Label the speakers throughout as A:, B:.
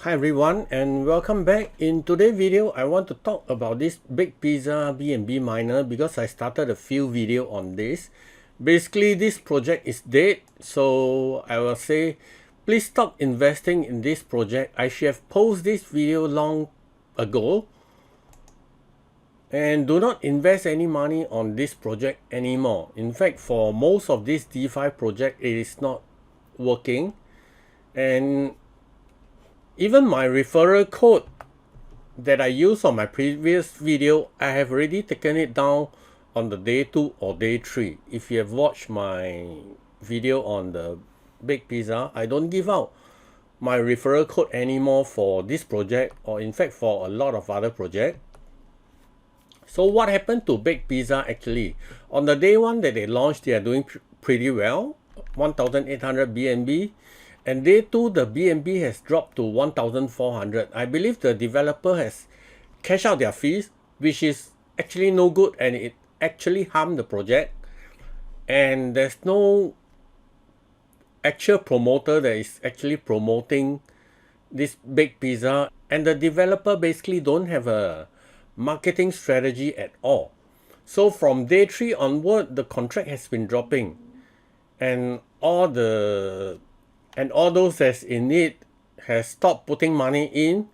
A: Hi everyone and welcome back. In today's video, I want to talk about this Big Pizza BNB Miner because I started a few video on this. Basically, this project is dead, so I will say, please stop investing in this project. I should have posted this video long ago. And do not invest any money on this project anymore. In fact, for most of this DeFi project, it is not working. And even my referral code that I used on my previous video, I have already taken it down on the day 2 or day 3. If you have watched my video on the Big Pizza, I don't give out my referral code anymore for this project, or in fact for a lot of other projects. So what happened to Big Pizza actually? On the day 1 that they launched, they are doing pretty well, 1,800 BNB. And day 2, the BNB has dropped to 1,400. I believe the developer has cashed out their fees, which is actually no good, and it actually harmed the project. And there's no actual promoter that is actually promoting this Big Pizza. And the developer basically don't have a marketing strategy at all. So from day 3 onward, the contract has been dropping. And all those that's in it has stopped putting money in.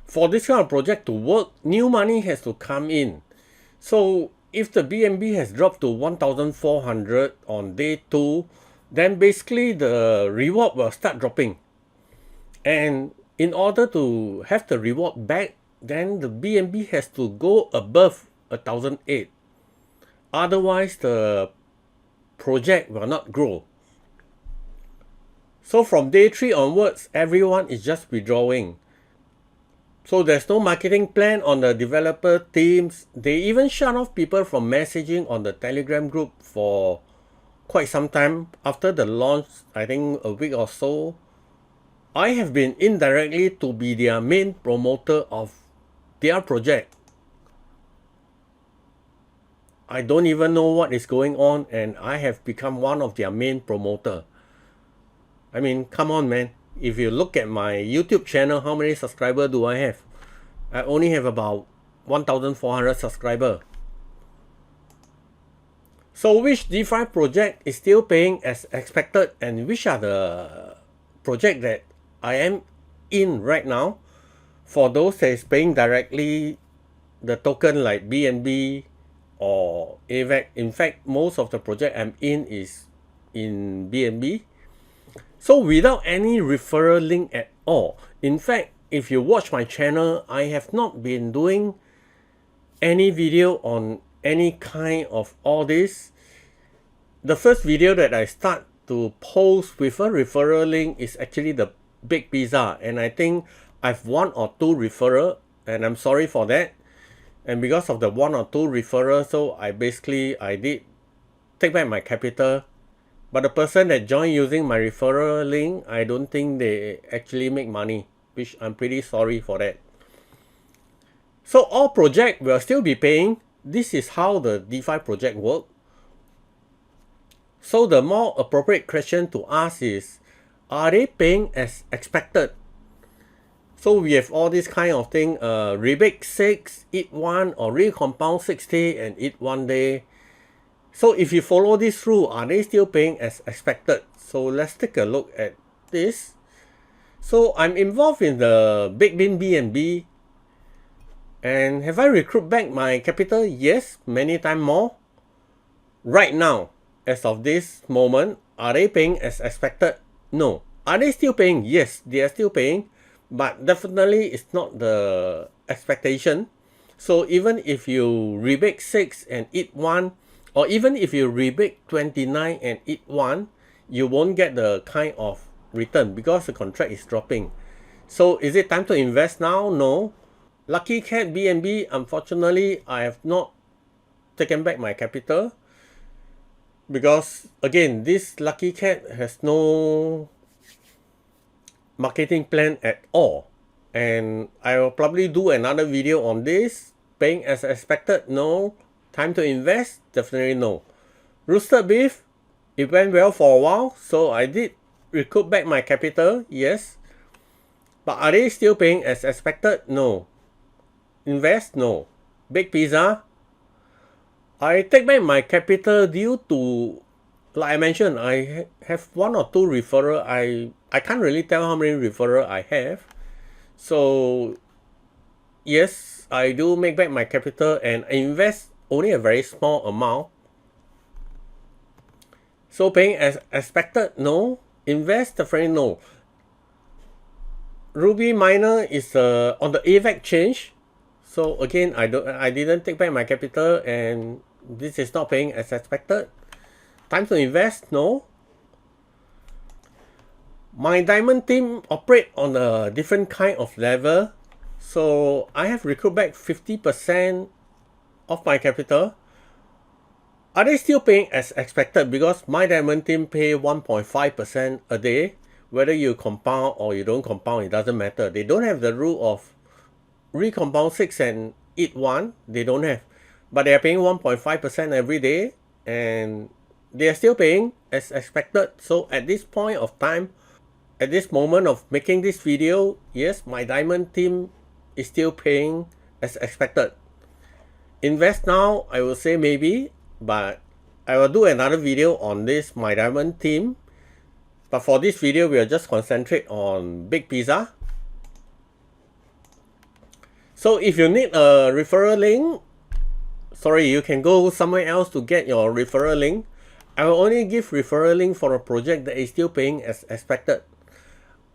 A: For this kind of project to work, new money has to come in. So if the BNB has dropped to 1,400 on day 2, then basically the reward will start dropping. And in order to have the reward back, then the BNB has to go above 1,008. Otherwise, the project will not grow. So from day 3 onwards, everyone is just withdrawing. So there's no marketing plan on the developer teams. They even shut off people from messaging on the Telegram group for quite some time. After the launch, I think a week or so, I have been indirectly to be their main promoter of their project. I don't even know what is going on, and I have become one of their main promoter. I mean, come on, man. If you look at my YouTube channel, how many subscribers do I have? I only have about 1,400 subscribers. So which DeFi project is still paying as expected, and which are the project that I am in right now? For those that is paying directly the token like BNB or AVAX, in fact, most of the project I'm in is in BNB. So without any referral link at all. In fact, if you watch my channel, I have not been doing any video on any kind of all this. The first video that I start to post with a referral link is actually the Big Pizza, and I think I've 1 or 2 referral, and I'm sorry for that. And because of the 1 or 2 referral, so I did take back my capital. But the person that joined using my referral link, I don't think they actually make money, which I'm pretty sorry for that. So all projects will still be paying. This is how the DeFi project work. So the more appropriate question to ask is, are they paying as expected? So we have all this kind of thing, rebate 6, eat 1, or recompound 60 and eat 1 day. So if you follow this rule, are they still paying as expected? So let's take a look at this. So I'm involved in the Big BNB. And have I recruited back my capital? Yes, many times more. Right now, as of this moment, are they paying as expected? No. Are they still paying? Yes, they are still paying. But definitely it's not the expectation. So even if you rebate 6 and eat 1, or even if you rebate 29 and eat 1, you won't get the kind of return because the contract is dropping. So is it time to invest now? No. Lucky Cat BNB, unfortunately, I have not taken back my capital. Because again, this Lucky Cat has no marketing plan at all. And I will probably do another video on this. Paying as expected? No. Time to invest? Definitely no. Roosted beef, it went well for a while, so I did recoup back my capital, yes. But are they still paying as expected? No. Invest? No. Big Pizza? I take back my capital due to, like I mentioned, I have 1 or 2 referral. I can't really tell how many referral I have. So yes, I do make back my capital and invest only a very small amount. So paying as expected? No. Invest? Definitely no. Ruby Miner is on the AVAX change. So again, I didn't take back my capital and this is not paying as expected. Time to invest? No. My Diamond team operate on a different kind of level. So I have recruit back 50% of my capital. Are they still paying as expected? Because my Diamond team pay 1.5% a day. Whether you compound or you don't compound, it doesn't matter. They don't have the rule of recompound 6 and eat 1. They don't have. But they are paying 1.5% every day. And they are still paying as expected. So at this point of time, at this moment of making this video, yes, my Diamond team is still paying as expected. Invest now, I will say maybe, but I will do another video on this, my Diamond team. But for this video, we will just concentrate on Big Pizza. So if you need a referral link, sorry, you can go somewhere else to get your referral link. I will only give referral link for a project that is still paying as expected.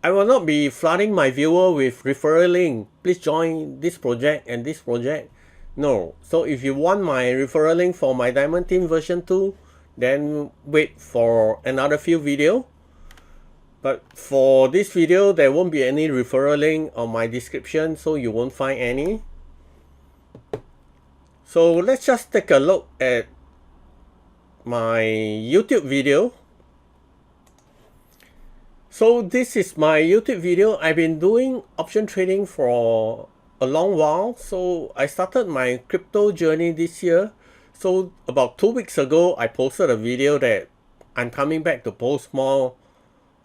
A: I will not be flooding my viewer with referral link. Please join this project and this project. No. So if you want my referral link for my Diamond Team version 2, then wait for another few video. But for this video, there won't be any referral link on my description, so you won't find any. So let's just take a look at my YouTube video. So this is my YouTube video. I've been doing option trading for a long while. So I started my crypto journey this year. So about 2 weeks ago, I posted a video that I'm coming back to post more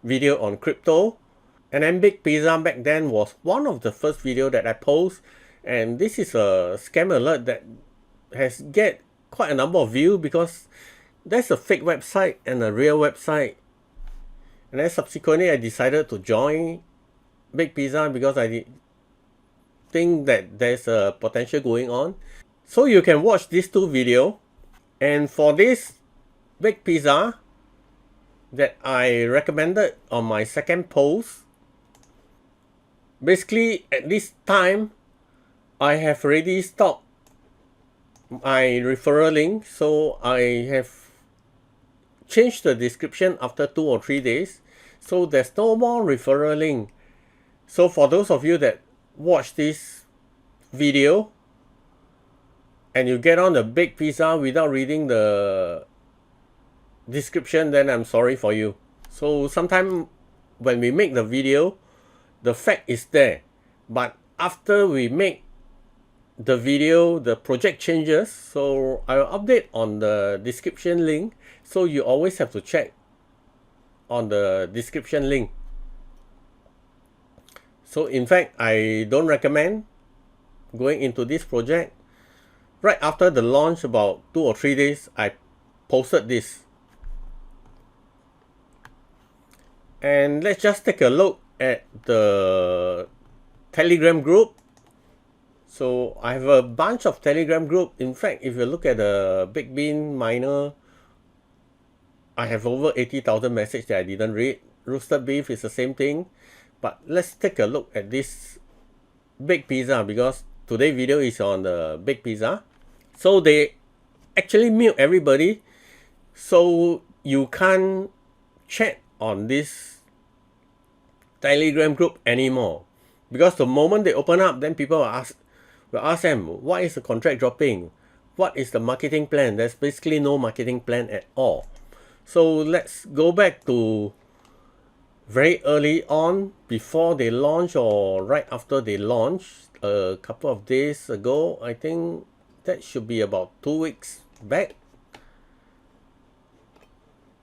A: video on crypto. And then Big Pizza back then was one of the first video that I post. And this is a scam alert that has get quite a number of views because there's a fake website and a real website. And then subsequently, I decided to join Big Pizza because I think that there's a potential going on. So you can watch these 2 videos. And for this Big Pizza that I recommended on my second post, basically at this time, I have already stopped my referral link. So I have change the description after 2 or 3 days, so there's no more referral link. So for those of you that watch this video and you get on the Big Pizza without reading the description, then I'm sorry for you. So sometimes when we make the video, the fact is there, but after we make the video, the project changes, so I'll update on the description link. So you always have to check on the description link. So in fact, I don't recommend going into this project. Right after the launch, about 2 or 3 days, I posted this. And let's just take a look at the Telegram group. So I have a bunch of Telegram group. In fact, if you look at the Big BNB Miner, I have over 80,000 messages that I didn't read. Roosted beef is the same thing. But let's take a look at this Big Pizza because today's video is on the Big Pizza. So they actually mute everybody. So you can't chat on this Telegram group anymore. Because the moment they open up, then people will ask them, what is the contract dropping? What is the marketing plan? There's basically no marketing plan at all. So let's go back to very early on, before they launch or right after they launch, a couple of days ago. I think that should be about 2 weeks back.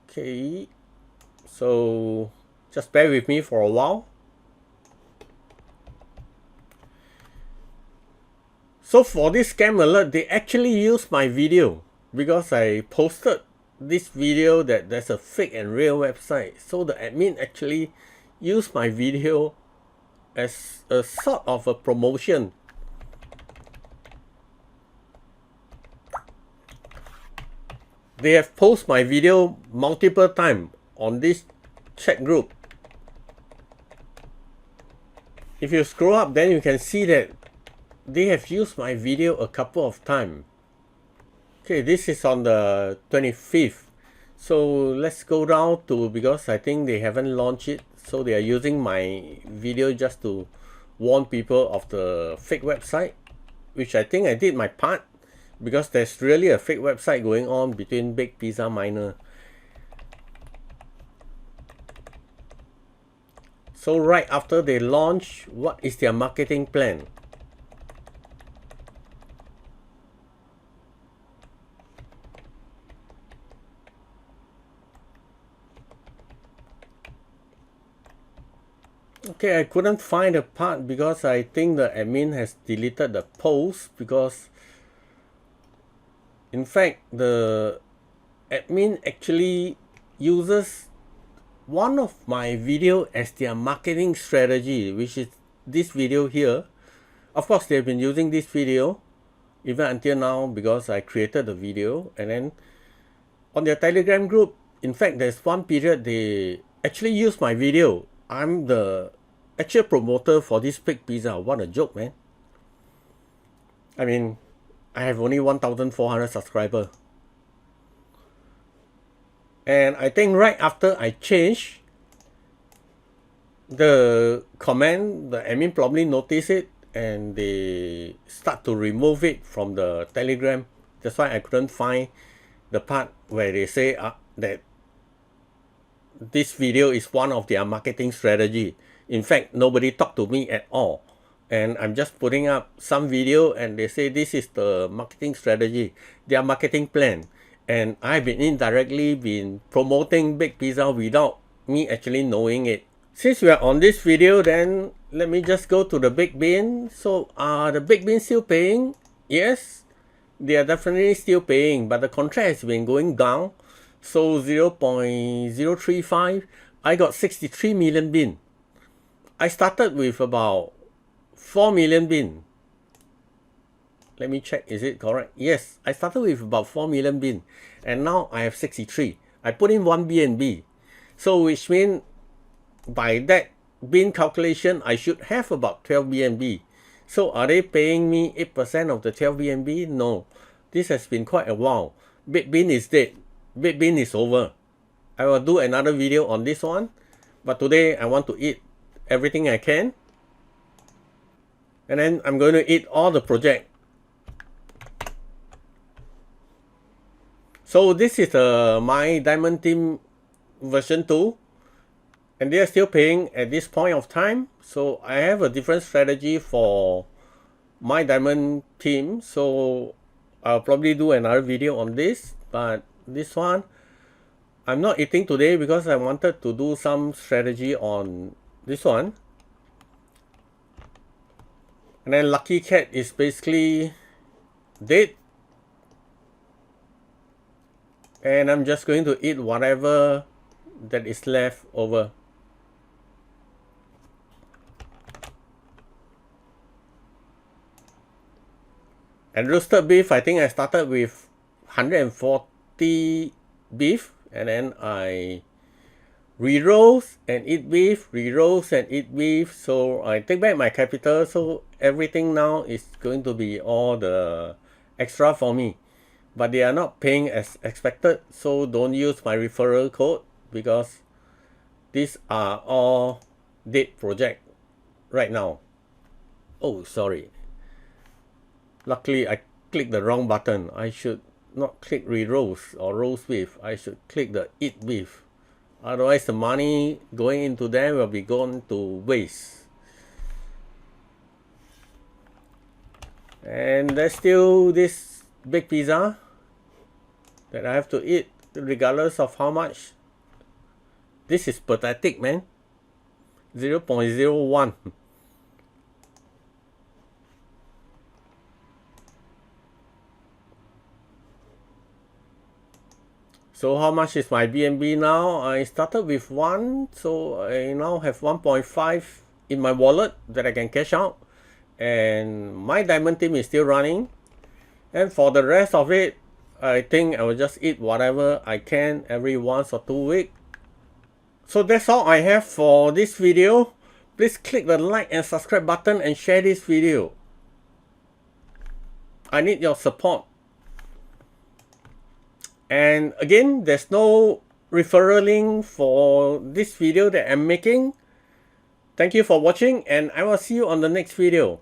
A: Okay, so just bear with me for a while. So for this scam alert, they actually used my video because I posted this video that there's a fake and real website. So the admin actually used my video as a sort of a promotion. They have posted my video multiple times on this chat group. If you scroll up, then you can see that they have used my video a couple of times. Okay, this is on the 25th. So let's go down to, because I think they haven't launched it. So they are using my video just to warn people of the fake website, which I think I did my part, because there's really a fake website going on between Big Pizza Miner. So right after they launch, what is their marketing plan? Okay, I couldn't find the part because I think the admin has deleted the post, because in fact the admin actually uses one of my video as their marketing strategy, which is this video here. Of course, they've been using this video even until now because I created the video. And then on their Telegram group, in fact, there's one period they actually used my video. I'm the actual promoter for this fake pizza. What a joke, man. I mean, I have only 1,400 subscribers. And I think right after I change the comment, the admin probably noticed it and they start to remove it from the Telegram. That's why I couldn't find the part where they say that this video is one of their marketing strategy. In fact, nobody talked to me at all. And I'm just putting up some video and they say this is the marketing strategy, their marketing plan. And I've been indirectly promoting Big Pizza without me actually knowing it. Since we are on this video, then let me just go to the Big Bean. So are the Big Bean still paying? Yes, they are definitely still paying, but the contract has been going down. So 0.035, I got 63 million bin. I started with about 4 million bin. Let me check, is it correct? Yes, I started with about 4 million bin and now I have 63. I put in 1 BNB. So which means by that bin calculation, I should have about 12 BNB. So are they paying me 8% of the 12 BNB? No, this has been quite a while. Big Bin is dead. Big Bin is over. I will do another video on this one, but today I want to eat everything I can. And then I'm going to eat all the project. So this is my Diamond Team version 2. And they are still paying at this point of time. So I have a different strategy for my Diamond Team. So I'll probably do another video on this. But this one, I'm not eating today because I wanted to do some strategy on this one. And then Lucky Cat is basically dead. And I'm just going to eat whatever that is left over. And roasted beef, I think I started with 140 beef, and then I re-roast and eat beef, re-roast and eat beef. So I take back my capital. So everything now is going to be all the extra for me. But they are not paying as expected. So don't use my referral code because these are all dead project right now. Oh, sorry. Luckily, I clicked the wrong button. I should not click re-roast or roast beef. I should click the eat beef. Otherwise, the money going into there will be gone to waste. And there's still this big pizza that I have to eat regardless of how much. This is pathetic, man. 0.01. So how much is my BNB now? I started with 1, so I now have 1.5 in my wallet that I can cash out. And my Diamond Team is still running. And for the rest of it, I think I will just eat whatever I can every once or 2 weeks. So that's all I have for this video. Please click the like and subscribe button and share this video. I need your support. And again, there's no referral link for this video that I'm making. Thank you for watching, and I will see you on the next video.